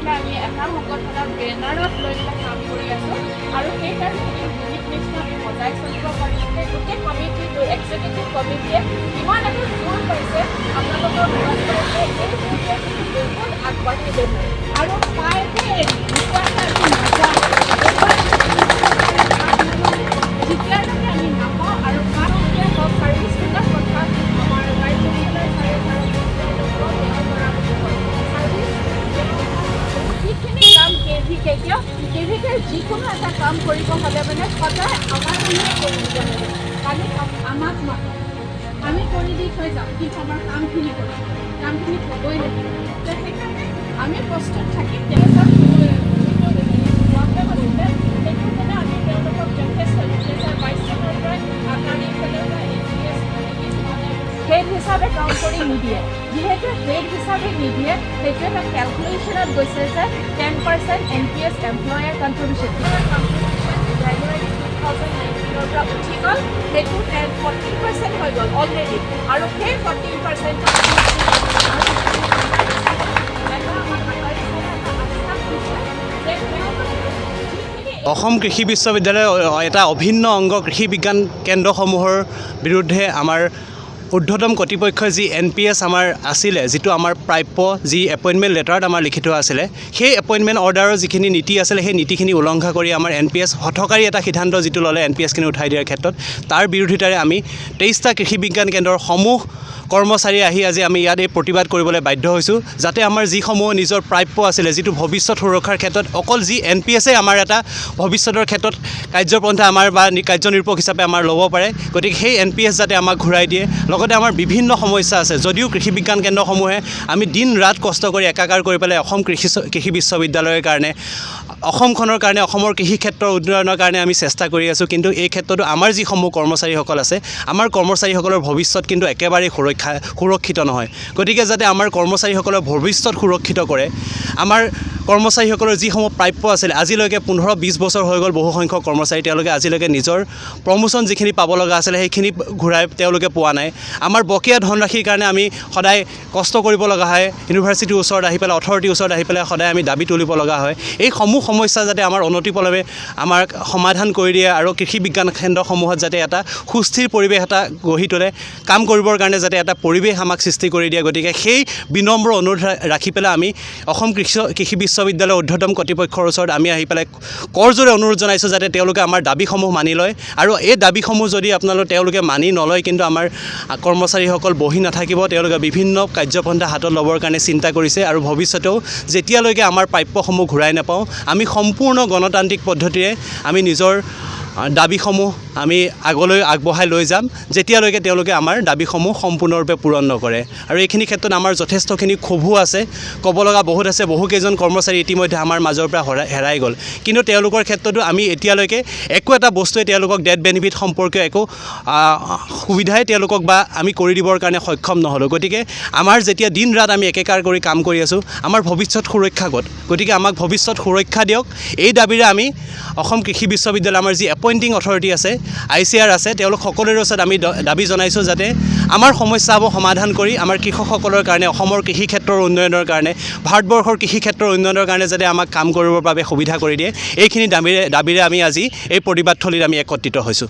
পেলাই আমি এটা সংগঠনৰ বেনাৰত লৈ পেলাই কাম কৰি আছোঁ আৰু সেইকাৰণে ইউনিটনেছটো আমি বজাই চলিব পাৰিছে গোটেই কমিটিটো এক্সিকিউটিভ কমিটিয়ে ইমান এটা জোৰ পাইছে আপোনালোকৰ বহুত আগবাঢ়ি গৈছে আৰু প্ৰায়তে যেতিয়ালৈকে আমি নাপাওঁ আৰু কাৰোকে হওক ছাৰ্ভিচবিলাক কথা আমাৰ যিখিনি কাম কেভিকে যিকোনো এটা কাম কৰিব হ'লে মানে সদায় আমাৰ কৰিব লাগে কালি আমাক আমি কৰি দি থৈ যাওঁ কিন্তু আমাৰ কামখিনি কৰিম কামখিনি হ'বই লাগিব সেইকাৰণে আমি প্ৰস্তুত থাকিম তেনেকুৱা সেইটো মানে আমি তেওঁলোকক যথেষ্ট বাইছ চনৰ পৰাই আকাৰী ফালৰ পৰা হেড হিচাপে কাম কৰি নিদিয়ে যিহেতু হেড হিচাপে নিদিয়ে সেইটো এটা কেলকুলেশ্যনত গৈছে যে 10% NPS এমপ্লয়াৰ কণ্ট্ৰিবিউশ্যন জানুৱাৰী 2019 পৰা উঠি গ'ল সেইটো 14% হৈ গ'ল অলৰেডি আৰু সেই 14% অসম কৃষি বিশ্ববিদ্যালয়ৰ এটা অভিন্ন অংগ কৃষি বিজ্ঞান কেন্দ্ৰসমূহৰ বিৰুদ্ধে আমাৰ ঊৰ্ধ্বতম কৰ্তৃপক্ষই যি NPS আমাৰ আছিলে যিটো আমাৰ প্ৰাপ্য যি এপইণ্টমেণ্ট লেটাৰত আমাৰ লিখি থোৱা আছিলে সেই এপইণ্টমেণ্ট অৰ্ডাৰৰ যিখিনি নীতি আছিলে সেই নীতিখিনি উলংঘা কৰি আমাৰ NPS হঠকাৰী এটা সিদ্ধান্ত যিটো ল'লে NPSখিনি উঠাই দিয়াৰ ক্ষেত্ৰত তাৰ বিৰোধিতাৰে আমি 23টা কৃষি বিজ্ঞান কেন্দ্ৰৰ সমূহ কৰ্মচাৰী আহি আজি আমি ইয়াত এই প্ৰতিবাদ কৰিবলৈ বাধ্য হৈছোঁ যাতে আমাৰ যিসমূহ নিজৰ প্ৰাপ্য আছিলে যিটো ভৱিষ্যত সুৰক্ষাৰ ক্ষেত্ৰত অকল যি NPSে আমাৰ এটা ভৱিষ্যতৰ ক্ষেত্ৰত কাৰ্যপন্থা আমাৰ বা কাৰ্যনিৰপেক্ষ হিচাপে আমাৰ ল'ব পাৰে গতিকে সেই NPS যাতে আমাক ঘূৰাই দিয়ে লগতে আমাৰ বিভিন্ন সমস্যা আছে যদিও কৃষি বিজ্ঞান কেন্দ্ৰসমূহে আমি দিন ৰাত কষ্ট কৰি একাকাৰ কৰি পেলাই অসম কৃষি বিশ্ববিদ্যালয়ৰ কাৰণে অসমখনৰ কাৰণে অসমৰ কৃষি ক্ষেত্ৰৰ উন্নয়নৰ কাৰণে আমি চেষ্টা কৰি আছোঁ কিন্তু এই ক্ষেত্ৰতো আমাৰ যিসমূহ কৰ্মচাৰীসকল আছে আমাৰ কৰ্মচাৰীসকলৰ ভৱিষ্যত কিন্তু একেবাৰেই সুৰক্ষিত নহয় গতিকে যাতে আমাৰ কৰ্মচাৰীসকলৰ ভৱিষ্যত সুৰক্ষিত কৰে আমাৰ কৰ্মচাৰীসকলৰ যিসমূহ প্ৰাপ্য আছিলে আজিলৈকে 15-20 বছৰ হৈ গ'ল বহু সংখ্যক কৰ্মচাৰী তেওঁলোকে আজিলৈকে নিজৰ প্ৰমোশ্যন যিখিনি পাব লগা আছিলে সেইখিনি ঘূৰাই তেওঁলোকে পোৱা নাই আমাৰ বকেয়া ধনৰাশিৰ কাৰণে আমি সদায় কষ্ট কৰিব লগা হয় ইউনিভাৰ্চিটিৰ ওচৰত আহি পেলাই অথৰিটিৰ ওচৰত আহি পেলাই সদায় আমি দাবী তুলিব লগা হয় এই সমূহ সমস্যা যাতে আমাৰ অনতিপলমে আমাৰ সমাধান কৰি দিয়ে আৰু কৃষি বিজ্ঞান কেন্দ্ৰসমূহত যাতে এটা সুস্থিৰ পৰিৱেশ এটা গঢ়ি তোলে কাম কৰিবৰ কাৰণে যাতে এটা পৰিৱেশ আমাক সৃষ্টি কৰি দিয়ে গতিকে সেই বিনম্ৰ অনুৰোধ ৰাখি পেলাই আমি অসম কৃষি বিশ্ববিদ্যালয়ৰ ঊৰ্ধ্বতম কৰ্তৃপক্ষৰ ওচৰত আমি আহি পেলাই কৰজোৰে অনুৰোধ জনাইছোঁ যাতে তেওঁলোকে আমাৰ দাবীসমূহ মানি লয় আৰু এই দাবীসমূহ যদি তেওঁলোকে মানি নলয় কিন্তু আমাৰ কৰ্মচাৰীসকল বহি নাথাকিব তেওঁলোকে বিভিন্ন কাৰ্যপন্থা হাতত ল'বৰ কাৰণে চিন্তা কৰিছে আৰু ভৱিষ্যতেও যেতিয়ালৈকে আমাৰ প্ৰাপ্যসমূহ ঘূৰাই নাপাওঁ আমি সম্পূৰ্ণ গণতান্ত্ৰিক পদ্ধতিৰে আমি নিজৰ দাবীসমূহ আমি আগলৈ আগবঢ়াই লৈ যাম যেতিয়ালৈকে তেওঁলোকে আমাৰ দাবীসমূহ সম্পূৰ্ণৰূপে পূৰণ নকৰে আৰু এইখিনি ক্ষেত্ৰত আমাৰ যথেষ্টখিনি ক্ষোভো আছে ক'ব লগা বহুত আছে বহুকেইজন কৰ্মচাৰী ইতিমধ্যে আমাৰ মাজৰ পৰা হেৰাই গ'ল কিন্তু তেওঁলোকৰ ক্ষেত্ৰতো আমি এতিয়ালৈকে একো এটা বস্তুৱে তেওঁলোকক ডেথ বেনিফিট সম্পৰ্কীয় একো সুবিধাই তেওঁলোকক বা আমি কৰি দিবৰ কাৰণে সক্ষম নহ'লোঁ গতিকে আমাৰ যেতিয়া দিন ৰাত আমি একেকাৰ কৰি কাম কৰি আছোঁ আমাৰ ভৱিষ্যত সুৰক্ষা ক'ত গতিকে আমাক ভৱিষ্যত সুৰক্ষা দিয়ক এই দাবীৰে আমি অসম কৃষি বিশ্ববিদ্যালয় আমাৰ যি এপইণ্টিং অথৰিটি আছে ICR আছে তেওঁলোক সকলোৰে ওচৰত আমি দাবী জনাইছোঁ যাতে আমাৰ সমস্যাবোৰ সমাধান কৰি আমাৰ কৃষকসকলৰ কাৰণে অসমৰ কৃষি ক্ষেত্ৰৰ উন্নয়নৰ কাৰণে ভাৰতবৰ্ষৰ কৃষি ক্ষেত্ৰৰ উন্নয়নৰ কাৰণে যাতে আমাক কাম কৰিবৰ বাবে সুবিধা কৰি দিয়ে এইখিনি দাবীৰে আমি আজি এই প্ৰতিবাদথলীত আমি একত্ৰিত হৈছোঁ